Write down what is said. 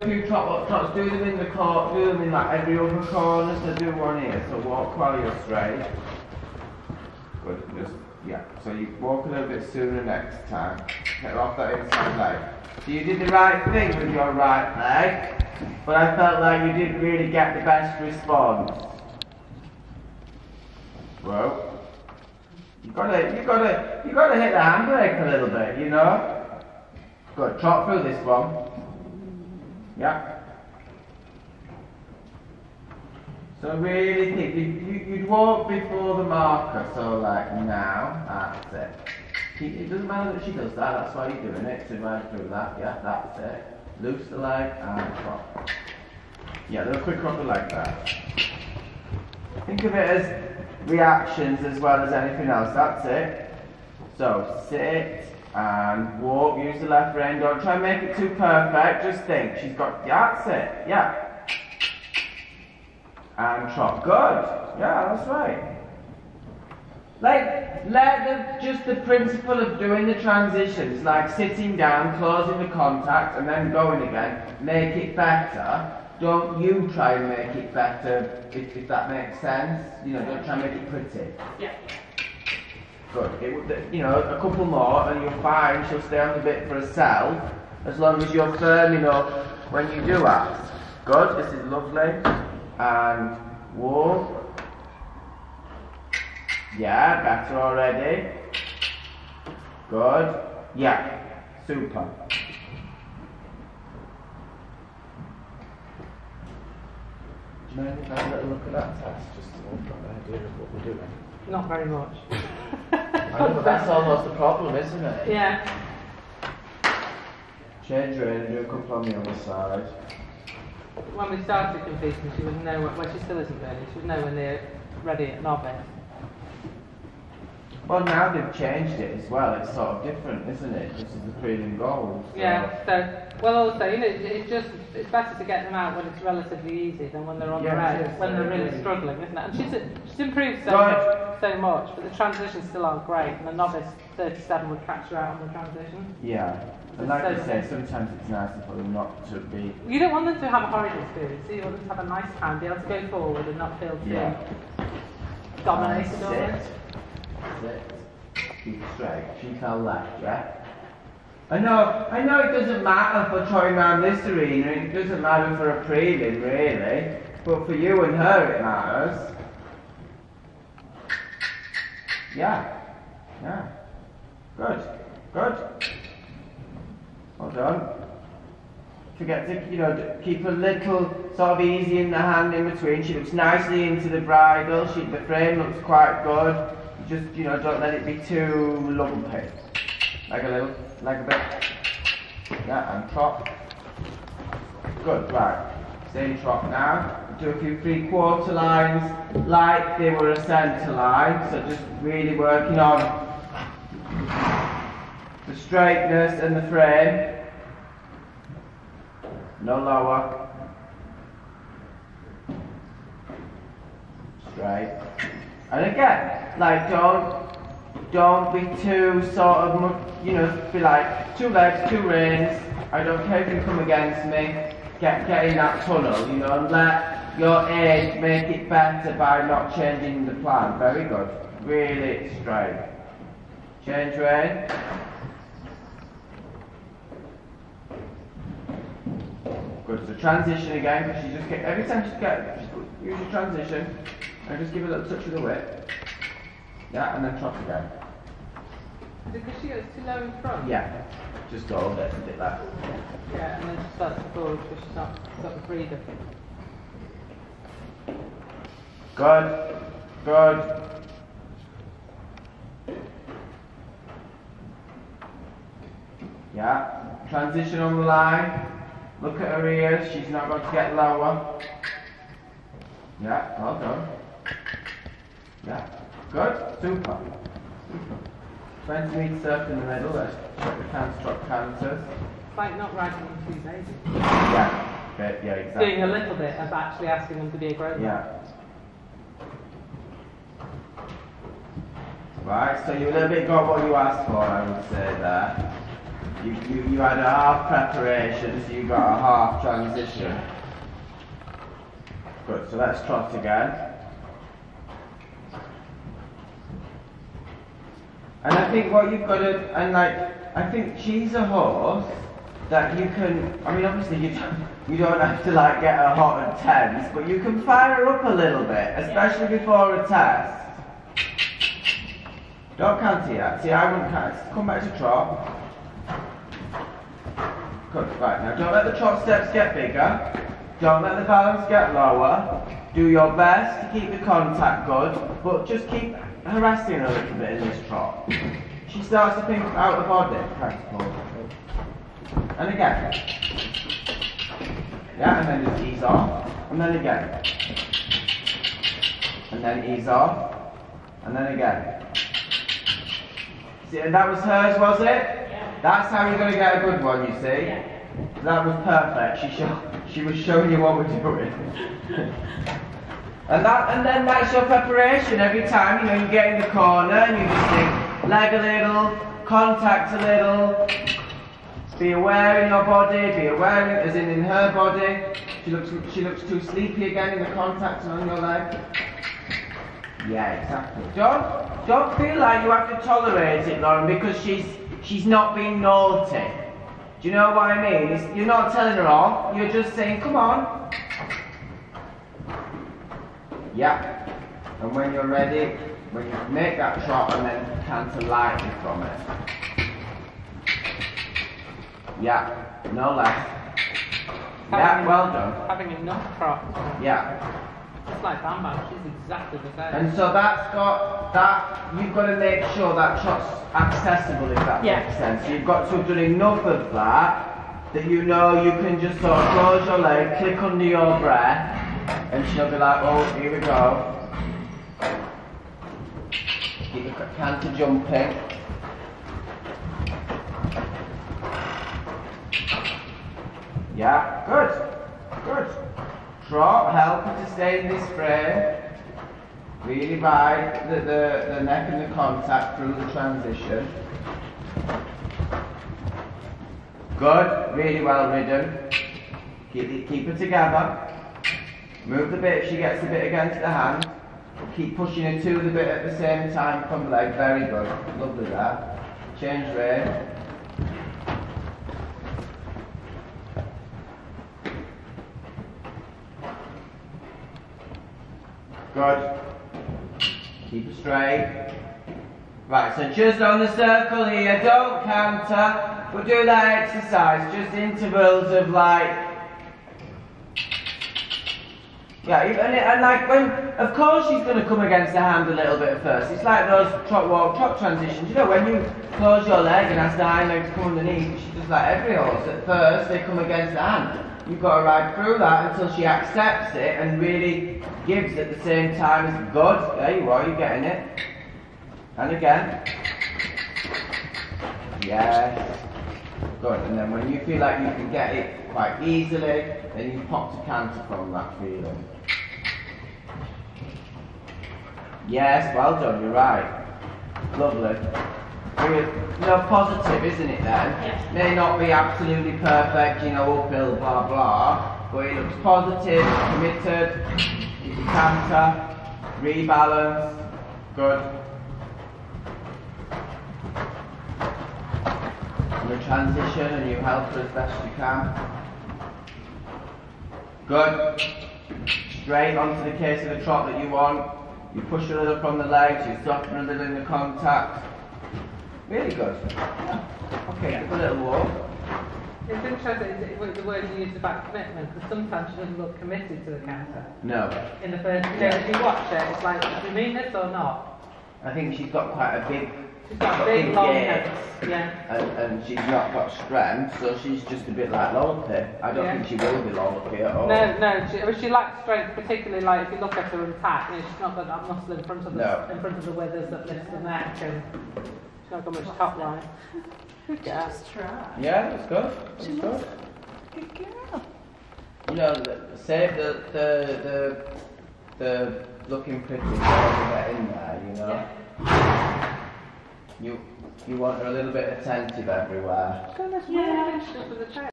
Few trots, do them in the court, do them in like every other corner, so do one here, so walk while you're straight. Good, just, yeah, so you walk a little bit sooner next time. Get off that inside leg. So you did the right thing with your right leg, but I felt like you didn't really get the best response. Whoa. You gotta hit the handbrake a little bit, you know? Good, trot through this one. Yeah. So really think, you'd walk before the marker, so like now, that's it. It doesn't matter that she does that, that's why you're doing it, so right through that, yeah, that's it. Loose the leg and trot. Yeah, a little quicker off the leg there. Think of it as reactions as well as anything else, that's it. So sit and walk, use the left rein, don't try and make it too perfect, just think, she's got, that's it, yeah. And trot, good, yeah, that's right. Like, just the principle of doing the transitions, like sitting down, closing the contact, and then going again, make it better. Don't you try and make it better, if that makes sense. You know, don't try and make it pretty. Yeah. Good. You know, a couple more and you're fine. She'll stay on the bit for herself as long as you're firm enough when you do ask. Good. This is lovely. And walk. Yeah, better already. Good. Yeah. Super. Do you mind if I have a little look at that test? Just so I've got an idea of what we're doing. Not very much. I know, but that's almost the problem, isn't it? Yeah. Change her in and do a couple on the other side. When we started competing, she would know, well, she still isn't really, she would know when they're ready at novice. Well, now they've changed it as well, it's sort of different, isn't it? This is the prelim goals. So. Yeah, so, well also, you know, it's better to get them out when it's relatively easy than when they're on their own, when they're really struggling, isn't it? And she's improved so much, but the transitions still aren't great, and the novice 37 would catch her out on the transition. Yeah, and like I say, sometimes it's nice for them not to be... You don't want them to have a horrid experience, so you want them to have a nice time, be able to go forward and not feel too dominated on it. Sit. Keep straight. She fell left, yeah? I know it doesn't matter for trying around this arena, it doesn't matter for a prelim really, but for you and her it matters. Yeah. Good. Well done. Forget to, you know, keep a little sort of easy in the hand in between. She looks nicely into the bridle, the frame looks quite good. Just, you know, don't let it be too lumpy. Like a bit. Yeah, and trot. Good, right. Same trot now. Do a few 3/4 lines like they were a centre line. So just really working on the straightness and the frame. No lower. Straight. And again, like don't be too sort of, you know, be like 2 legs, 2 reins. I don't care if you come against me. Get in that tunnel, you know, and let your age make it better by not changing the plan. Very good. Really straight. Change rein. Good. So transition again, because she just get every time she use your transition. And just give a little touch of the whip. Yeah, and then trot again. Is it because she goes too low in front? Yeah. Just go a bit left. Yeah, and then she starts to forward because she's not got the freedom. Good. Yeah. Transition on the line. Look at her ears, she's not going to get lower. Yeah, well done. Yeah, good, super. 20 metres up in the middle, let's check the trot counters. It's like not riding on 2 days. Yeah, exactly. Doing a little bit of actually asking them to be a grown-up. Yeah. Right, so you a little bit got what you asked for, I would say there. You had a half preparation, so you got a half transition. Good, so let's trot again. And I think what you've got to, and like, I think she's a horse that you can, I mean obviously you don't have to like get her hot and tense, but you can fire her up a little bit, especially before a test. Don't canter yet. See, I wouldn't canter. Come back to trot. Good, right, now don't let the trot steps get bigger. Don't let the balance get lower. Do your best to keep the contact good, but just keep harassing her a little bit in this trot. She starts to think out of body. Practical. And again. Yeah, and then just ease off. And then again. And then ease off. And then again. See, and that was hers, was it? Yeah. That's how you're going to get a good one, you see? Yeah. That was perfect. She was showing you what we're doing. and then that's your preparation. Every time, you know, you get in the corner and you just think, leg a little, contact a little, be aware in your body, be aware as in her body. She looks too sleepy again in the contact and on your leg. Yeah, exactly. Don't feel like you have to tolerate it, Lauren, because she's not being naughty. Do you know what I mean? You're not telling her off, you're just saying, come on. Yeah. And when you're ready, when you make that trot and then canter lightly from it. Yeah, no less. Yeah, well done. Having enough trot. Yeah. It's like Bam, she's exactly the same. And so that's got that, you've got to make sure that trot's accessible, if that makes sense. So you've got to have done enough of that you know you can just sort of close your leg, click under your breath, and she'll be like, oh, here we go. Keep the canter jumping. Yeah, good. Trot, help her to stay in this frame. Really ride the neck and the contact through the transition. Good, really well ridden. Keep her together. Move the bit if she gets the bit against the hand. Keep pushing her to the bit at the same time from the leg. Very good. Lovely there. Change rein. Good. Keep it straight. Right, so just on the circle here, don't canter, but do that exercise, just intervals of like, yeah, and like when, of course she's going to come against the hand a little bit first. It's like those trot walk, trot transitions, you know, when you close your leg and ask the hind leg to come underneath, she's just like every horse, at first they come against the hand. You've got to ride through that until she accepts it and really gives at the same time as good. There you are, you're getting it. And again. Yes. Good. And then when you feel like you can get it quite easily, then you pop to canter from that feeling. Yes, well done, you're right. Lovely. Positive, isn't it then? Yes. May not be absolutely perfect, you know, uphill, blah blah, but it looks positive, committed, you can canter, rebalance, good. And the transition, and you help her as best you can. Good. Straight onto the case of the trot that you want. You push a little from the legs, you soften a little in the contact. Really good. Yeah. Okay, give a little walk. It's interesting the word you used about commitment, because sometimes she doesn't look committed to the canter. No. In the first, you know, if you watch it, it's like, do you mean this or not? I think she's got quite a big... She's got a big, long head. Yeah. And she's not got strength, so she's just a bit like Lollipy. I don't think she will be Lollipy at all. No, she lacks strength, particularly like if you look at her attack, you know, she's not got that muscle in front of the withers that lifts the neck, and she's not got much top line. Good girl. Just try. Yeah, it's good. It's good. Good girl. You know, save the looking pretty girl to get in there, you know. Yeah. You want her a little bit attentive everywhere. Go, let's finish this with a check.